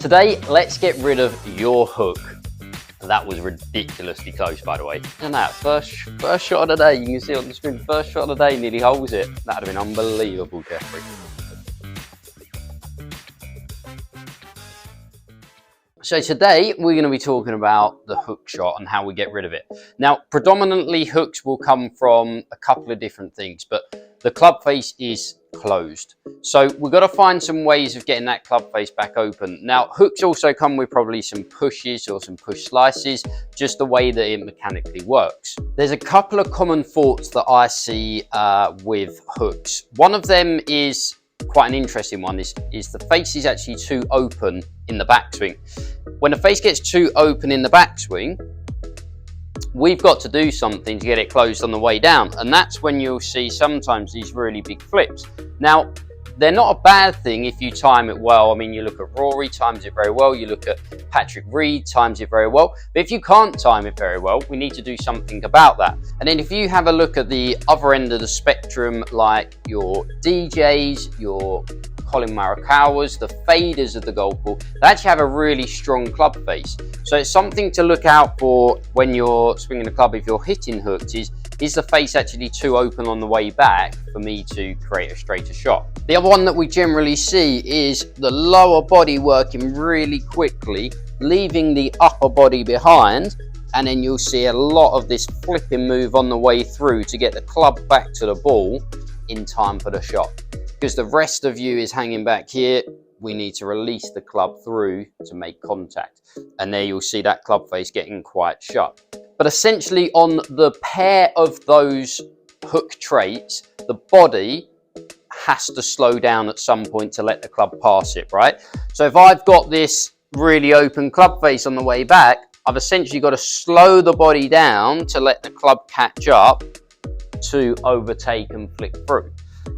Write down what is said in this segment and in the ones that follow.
Today, let's get rid of your hook. That was ridiculously close, by the way. And that first shot of the day, you can see on the screen, first shot of the day nearly holds it. That'd have been unbelievable, Jeffrey. So today we're going to be talking about the hook shot and how we get rid of it. Now, predominantly hooks will come from a couple of different things, but the club face is closed. So we've got to find some ways of getting that club face back open. Now, hooks also come with probably some pushes or some push slices, just the way that it mechanically works. There's a couple of common faults that I see with hooks. One of them is quite an interesting one, is the face is actually too open in the backswing. When the face gets too open in the backswing, we've got to do something to get it closed on the way down, and that's when you'll see sometimes these really big flips. Now, they're not a bad thing if you time it well. I mean, you look at Rory, times it very well. You look at Patrick Reed, times it very well. But if you can't time it very well, we need to do something about that. And then if you have a look at the other end of the spectrum, like your DJs, your Colin Morikawas, the faders of the golf ball, they actually have a really strong club face. So it's something to look out for when you're swinging the club if you're hitting hooks, is the face actually too open on the way back for me to create a straighter shot. The other one that we generally see is the lower body working really quickly, leaving the upper body behind, and then you'll see a lot of this flipping move on the way through to get the club back to the ball in time for the shot. Because the rest of you is hanging back here, we need to release the club through to make contact. And there you'll see that club face getting quite shut. But essentially on the pair of those hook traits, the body has to slow down at some point to let the club pass it, right? So if I've got this really open club face on the way back, I've essentially got to slow the body down to let the club catch up to overtake and flick through.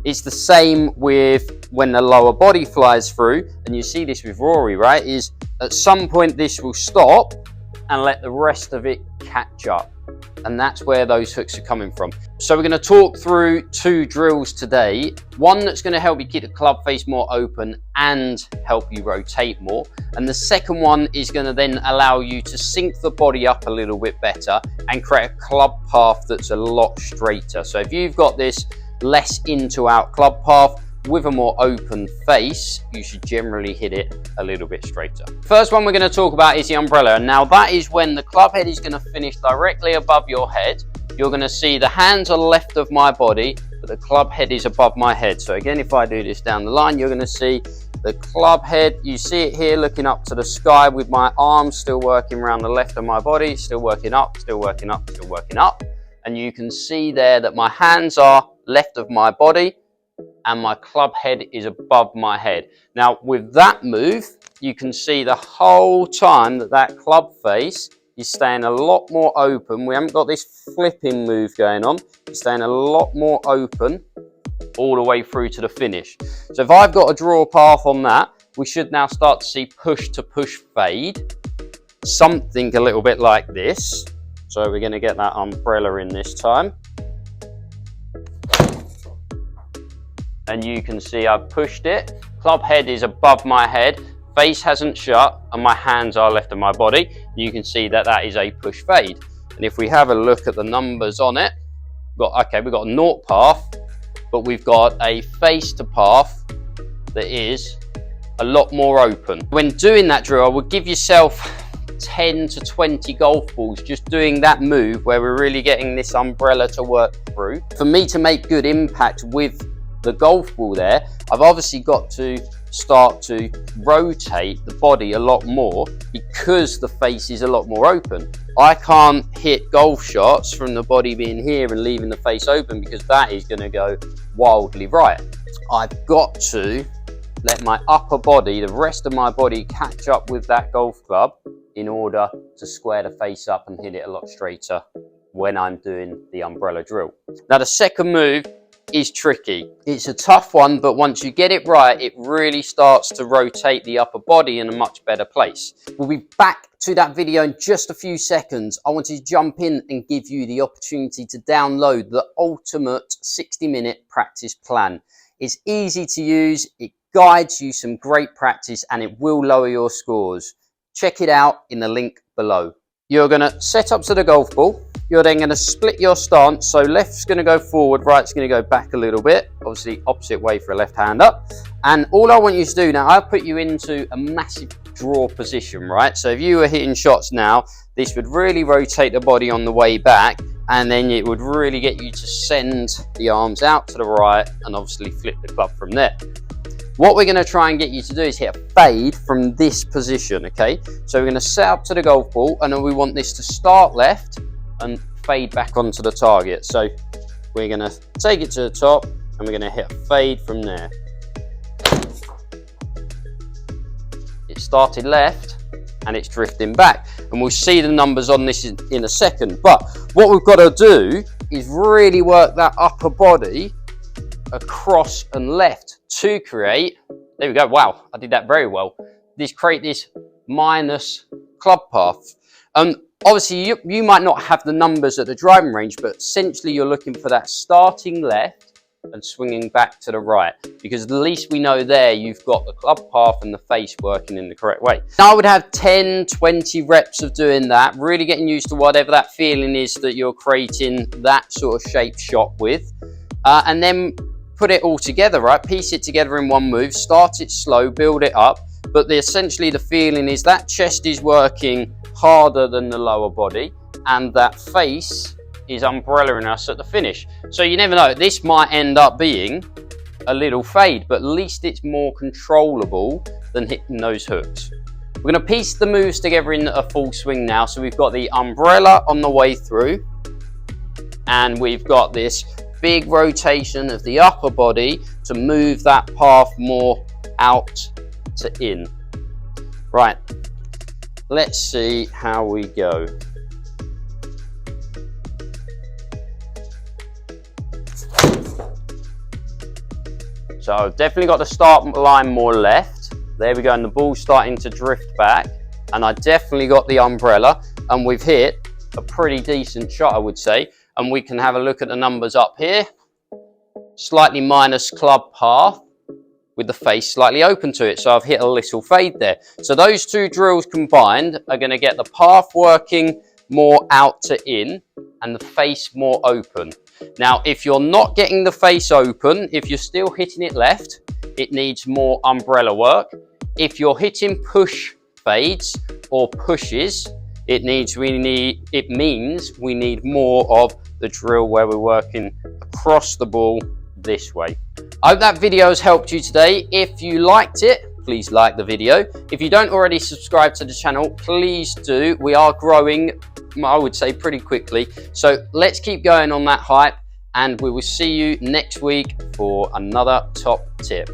It's the same with when the lower body flies through, and you see this with Rory, right? Is at some point this will stop and let the rest of it catch up. And that's where those hooks are coming from. So we're going to talk through two drills today. One that's going to help you keep the club face more open and help you rotate more. And the second one is going to then allow you to sync the body up a little bit better and create a club path that's a lot straighter. So if you've got this less in to out club path with a more open face, you should generally hit it a little bit straighter. First one we're going to talk about is the umbrella. And now that is when the club head is going to finish directly above your head. You're going to see the hands are left of my body, but the club head is above my head. So again, if I do this down the line, you're going to see the club head. You see it here looking up to the sky with my arms still working around the left of my body, still working up, still working up, still working up. And you can see there that my hands are left of my body and my club head is above my head. Now with that move, you can see the whole time that that club face is staying a lot more open. We haven't got this flipping move going on. It's staying a lot more open all the way through to the finish. So if I've got a draw path on that, we should now start to see push to push fade, something a little bit like this. So we're going to get that umbrella in this time. And you can see I've pushed it. Club head is above my head. Face hasn't shut and my hands are left of my body. You can see that that is a push fade. And if we have a look at the numbers on it, we've got a naught path, but we've got a face to path that is a lot more open. When doing that drill, I would give yourself 10 to 20 golf balls just doing that move where we're really getting this umbrella to work through. For me to make good impact with the golf ball there, I've obviously got to start to rotate the body a lot more because the face is a lot more open. I can't hit golf shots from the body being here and leaving the face open because that is going to go wildly right. I've got to let my upper body, the rest of my body, catch up with that golf club in order to square the face up and hit it a lot straighter when I'm doing the umbrella drill. Now the second move is tricky. It's a tough one, but once you get it right, it really starts to rotate the upper body in a much better place. We'll be back to that video in just a few seconds. I wanted to jump in and give you the opportunity to download the ultimate 60-minute practice plan. It's easy to use, it guides you some great practice, and it will lower your scores. Check it out in the link below. You're going to set up to the golf ball. You're then going to split your stance. So left's going to go forward, right's going to go back a little bit. Obviously opposite way for a left-hander. And all I want you to do now, I've put you into a massive draw position, right? So if you were hitting shots now, this would really rotate the body on the way back, and then it would really get you to send the arms out to the right and obviously flip the club from there. What we're going to try and get you to do is hit a fade from this position, okay? So we're going to set up to the golf ball, and then we want this to start left and fade back onto the target. So we're going to take it to the top, and we're going to hit a fade from there. It started left, and it's drifting back. And we'll see the numbers on this in a second. But what we've got to do is really work that upper body across and left to create, there we go, wow, I did that very well. Create this minus club path. Obviously you might not have the numbers at the driving range, but essentially you're looking for that starting left and swinging back to the right, because at least we know there you've got the club path and the face working in the correct way. Now I would have 10, 20 reps of doing that, really getting used to whatever that feeling is that you're creating that sort of shape shot with, and then put it all together, right? Piece it together in one move, start it slow, build it up, but essentially the feeling is that chest is working harder than the lower body, and that face is umbrellaing us at the finish. So you never know, this might end up being a little fade, but at least it's more controllable than hitting those hooks. We're going to piece the moves together in a full swing now. So we've got the umbrella on the way through, and we've got this big rotation of the upper body to move that path more out to in. Right, let's see how we go. So I've definitely got the start line more left. There we go, and the ball's starting to drift back. And I definitely got the umbrella, and we've hit a pretty decent shot, I would say. And we can have a look at the numbers up here. Slightly minus club path with the face slightly open to it. So I've hit a little fade there. So those two drills combined are going to get the path working more out to in and the face more open. Now, if you're not getting the face open, if you're still hitting it left, it needs more umbrella work. If you're hitting push fades or pushes, it means we need more of the drill where we're working across the ball this way. I hope that video has helped you today. If you liked it, please like the video. If you don't already subscribe to the channel, please do. We are growing, I would say, pretty quickly. So let's keep going on that hype, and we will see you next week for another top tip.